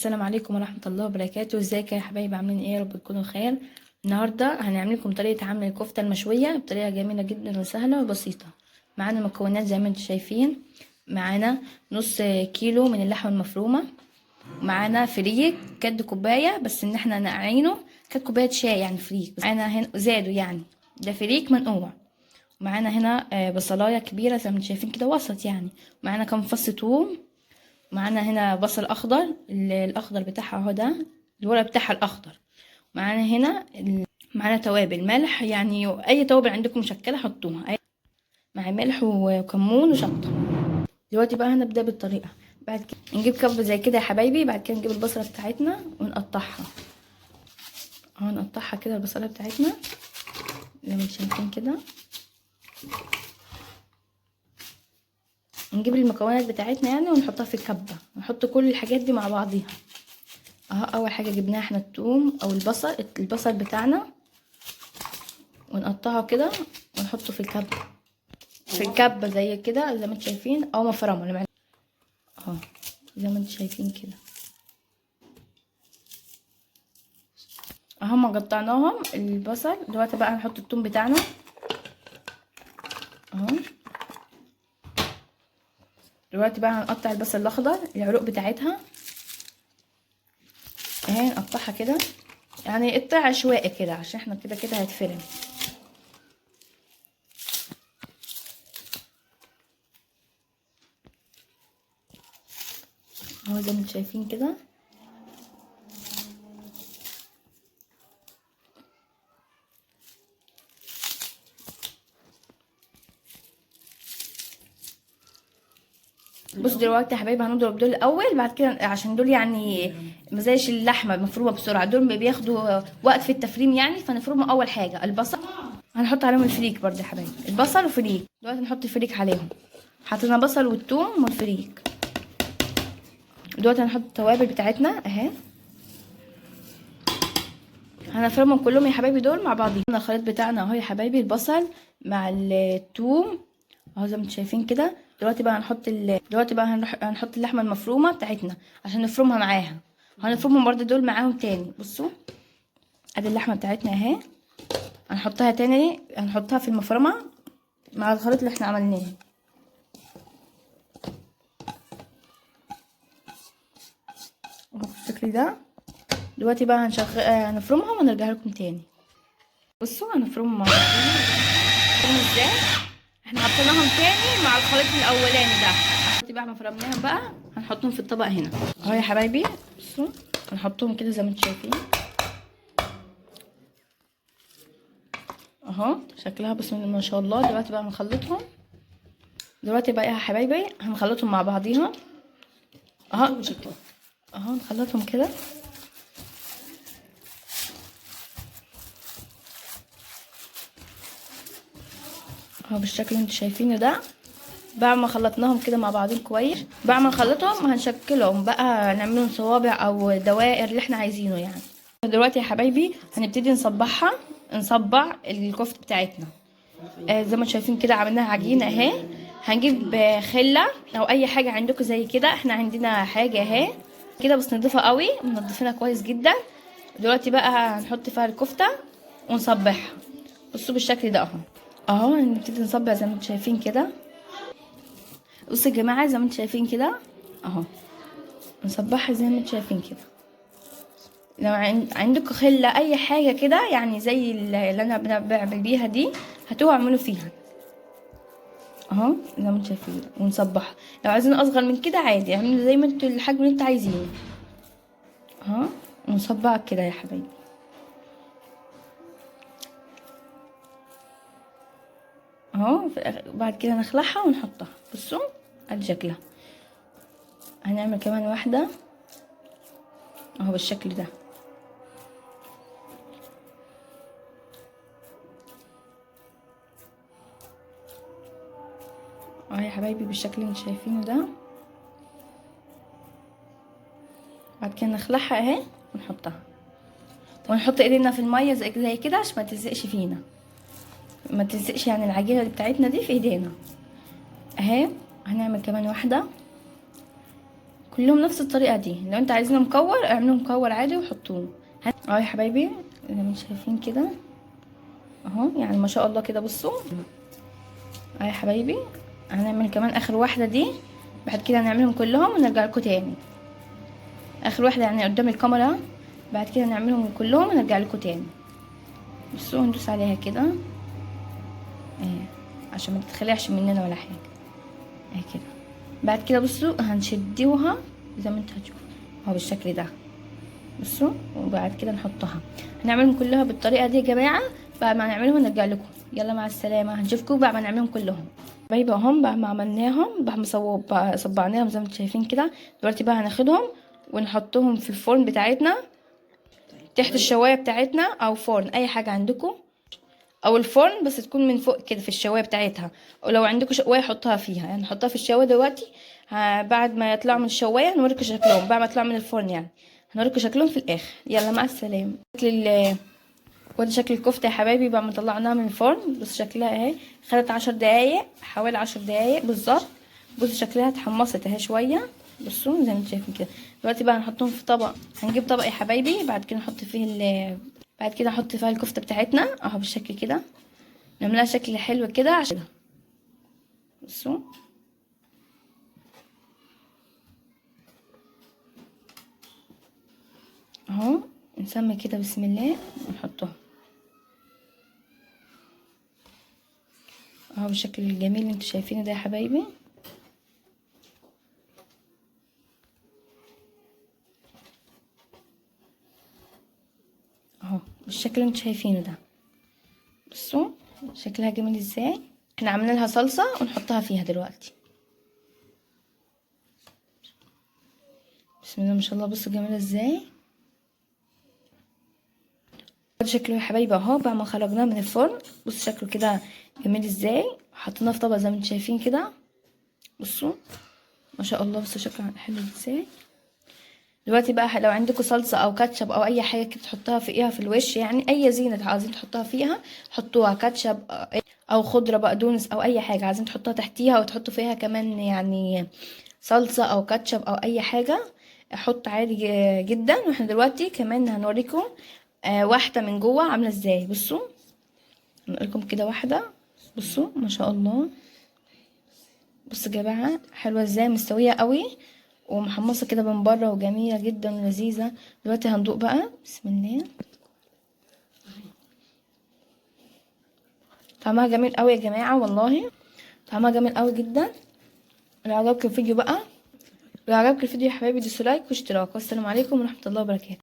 السلام عليكم ورحمة الله وبركاته. ازيك يا حبايبي؟ عاملين ايه؟ يا رب تكونوا خير. النهاردة هنعمل لكم طريقة عمل الكفتة المشوية بطريقة جميلة جدا وسهلة وبسيطة. معانا مكونات زي ما انتم شايفين. معانا نص كيلو من اللحمة المفرومة، معانا فريك كد كوباية بس ان احنا نقعينه، كد كوباية شاي يعني فريك، معانا هنا زادوا يعني ده فريك منقوع. معانا هنا بصلاية كبيرة زي ما انتم شايفين كده وسط يعني. معانا كام فص ثوم. معانا هنا بصل اخضر، الاخضر بتاعها اهو ده، الورق بتاعها الاخضر. معانا هنا معانا توابل ملح، يعني اي توابل عندكم مشكله حطوها، مع ملح وكمون وشطه. دلوقتي بقى هنبدا بالطريقه. بعد كده نجيب كب زي كده يا حبايبي. بعد كده نجيب البصله بتاعتنا ونقطعها اهو، نقطعها كده البصله بتاعتنا زي ما انتم شايفين كده. نجيب المكونات بتاعتنا يعني ونحطها في الكبه، نحط كل الحاجات دي مع بعضيها اهو. اول حاجه جبناها احنا الثوم او البصل بتاعنا، ونقطعه كده ونحطه في الكبه زي كده زي ما انتم شايفين، او مفرمه اهو زي ما انتم شايفين كده اهو. ما قطعناهم البصل. دلوقتي بقى هنحط الثوم بتاعنا اهو. دلوقتي بقى هنقطع البصل الاخضر، العروق بتاعتها اهي، نقطعها كده يعني قطع عشوائي كده عشان احنا كده كده هيتفرم اهو زي ما انتم شايفين كده. بص دلوقتي يا حبايبي هنضرب دول الاول، بعد كده عشان دول يعني مزايش اللحمه مفرومه بسرعه، دول بياخدوا وقت في التفريم يعني، فنفرمهم اول حاجه. البصل هنحط عليهم الفريك برضه يا حبايبي، البصل وفريك. دلوقتي نحط الفريك عليهم، حطينا بصل والثوم والفريك. دلوقتي هنحط التوابل بتاعتنا اهي، هنفرمهم كلهم يا حبايبي دول مع بعضهم. الخليط بتاعنا اهو يا حبايبي، البصل مع الثوم اهو زي ما انتم شايفين كده. دلوقتي بقى هنحط اللحمه المفرومه بتاعتنا عشان نفرمها معاها. هنفرمهم برضه دول معاهم تاني. بصوا ادي اللحمه بتاعتنا اهي، هنحطها تاني، هنحطها في المفرمه مع الخليط اللي احنا عملناه اهو بالشكل ده. دلوقتي بقى هنفرمهم ونرجع لكم تاني. بصوا هنفرمهم مع بعض ازاي. احنا حطيناهم تاني مع الخليط الاولاني ده. دلوقتي بعد ما فرمناهم بقى هنحطهم في الطبق هنا اهو يا حبايبي. بصوا هنحطهم كده زي ما انتم شايفين اهو، شكلها بسم الله ما شاء الله. دلوقتي بقى هنخلطهم. دلوقتي بقى يا حبايبي هنخلطهم مع بعضيها اهو اهو، نخلطهم كده اهو بالشكل اللي انتوا شايفينه ده. بعد ما خلطناهم كده مع بعضين كويس، بعد ما نخلطهم هنشكلهم بقى، نعملهم صوابع او دوائر اللي احنا عايزينه يعني. دلوقتي يا حبايبي هنبتدي نصبع الكفته بتاعتنا زي ما شايفين كده. عملناها عجينه اهي. هنجيب خله او اي حاجه عندكم زي كده، احنا عندنا حاجه اهي كده بس نضيفها قوي، منضفينها كويس جدا. دلوقتي بقى هنحط فيها الكفته ونصبعها. بصوا بالشكل ده اهو هنبتدي نصبع زي ما انتم شايفين كده. بصوا يا جماعه زي ما انتم شايفين كده اهو، نصبعها زي ما انتم شايفين كده. لو عندكم خله اي حاجه كده يعني زي اللي انا بعمل بيها دي، هتقعوا اعملوا فيها اهو زي ما انتم شايفين، ونصبعها. لو عايزين اصغر من كده عادي، اعملوا زي ما انتوا الحجم اللي انتوا عايزينه اهو. ونصبعها كده يا حبايبي اهو. بعد كده نخلعها ونحطها. بصوا ادي شكلها. هنعمل كمان واحده اهو بالشكل ده اهو يا حبايبي بالشكل اللي انتوا شايفينه ده. بعد كده نخلعها اهي ونحطها، ونحط ايدينا في الميه زي كده عشان ما تلزقش فينا، ما تلزقش يعني العجينه اللي بتاعتنا دي في ايدينا اهي. هنعمل كمان واحده كلهم نفس الطريقه دي. لو انت عايزينه مكور اعملوه مكور عادي وحطوه. اهو يا حبايبي زي ما انتم شايفين كده اهو، يعني ما شاء الله كده. بصوا اهو يا حبايبي، هنعمل كمان اخر واحده دي، بعد كده هنعملهم كلهم ونرجع لكم تاني. اخر واحده يعني قدام الكاميرا، بعد كده نعملهم كلهم ونرجع لكم تاني. بصوا ندوس عليها كده اهي عشان ما تتخلعش مننا ولا حاجه اهي كده. بعد كده بصوا هنشدوها زي ما انتوا هتشوفوا اهو بالشكل ده. بصوا وبعد كده نحطها. هنعملهم كلها بالطريقه دي يا جماعه. بعد ما نعملهم نرجع لكم. يلا مع السلامه، هنشوفكم بعد ما نعملهم كلهم. حبايبي اهم بعد ما عملناهم، بعد ما صبعناهم زي ما انتم شايفين كده. دلوقتي بقى هناخدهم ونحطهم في الفرن بتاعتنا، تحت الشوايه بتاعتنا او فرن اي حاجه عندكم، او الفرن بس تكون من فوق كده في الشوايه بتاعتها. ولو عندكم شوايه حطها فيها، يعني نحطها في الشوايه دلوقتي. بعد ما يطلعوا من الشوايه نوريكم شكلهم، بعد ما يطلعوا من الفرن يعني هنوريكم شكلهم في الاخر. يلا مع السلامه. وادي شكل الكفته يا حبايبي بعد ما طلعناها من الفرن. بص شكلها اهي، خدت 10 دقايق، حوالي 10 دقايق بالظبط. بص شكلها اتحمصت اهي شويه. بصوا زي ما انتم شايفين كده. دلوقتي بقى هنحطهم في طبق. هنجيب طبق يا حبايبي، بعد كده نحط فيه بعد كده نحط فيها الكفته بتاعتنا اهو بالشكل كده. نعملها شكل حلو كده عشان بصوا اهو. نسمي كده بسم الله ونحطها اهو بالشكل الجميل اللي انتوا شايفينه ده يا حبايبي. اهو بالشكل اللي انتوا شايفينه ده. بصوا شكلها جميل ازاي. احنا عاملين لها صلصه ونحطها فيها دلوقتي. بسم الله ما شاء الله. بصوا جميله ازاي. شكله يا حبايبي اهو بعد ما خرجناه من الفرن. بصوا شكله كده جميل ازاي. حطيناه في طبق زي ما انتوا شايفين كده. بصوا ما شاء الله. بصوا شكله حلو ازاي. دلوقتي بقى لو عندكم صلصه او كاتشب او اي حاجه كده تحطها فيها في الوش، يعني اي زينه عايزين تحطها فيها حطوها. كاتشب او خضره بقدونس او اي حاجه عايزين تحطها تحتيها، وتحطوا فيها كمان يعني صلصه او كاتشب او اي حاجه حط عادي جدا. واحنا دلوقتي كمان هنوريكم واحده من جوه عامله ازاي. بصوا نقولكم كده واحده. بصوا ما شاء الله. بصوا يا جماعه حلوه ازاي، مستويه قوي ومحمصه كده من بره وجميله جدا ولذيذه. دلوقتي هندوق بقى بسم الله. طعمها جميل قوي يا جماعه والله، طعمها جميل قوي جدا. لو عجبكم الفيديو بقى، لو عجبك الفيديو يا حبايبي دوسوا لايك واشتراك. والسلام عليكم ورحمه الله وبركاته.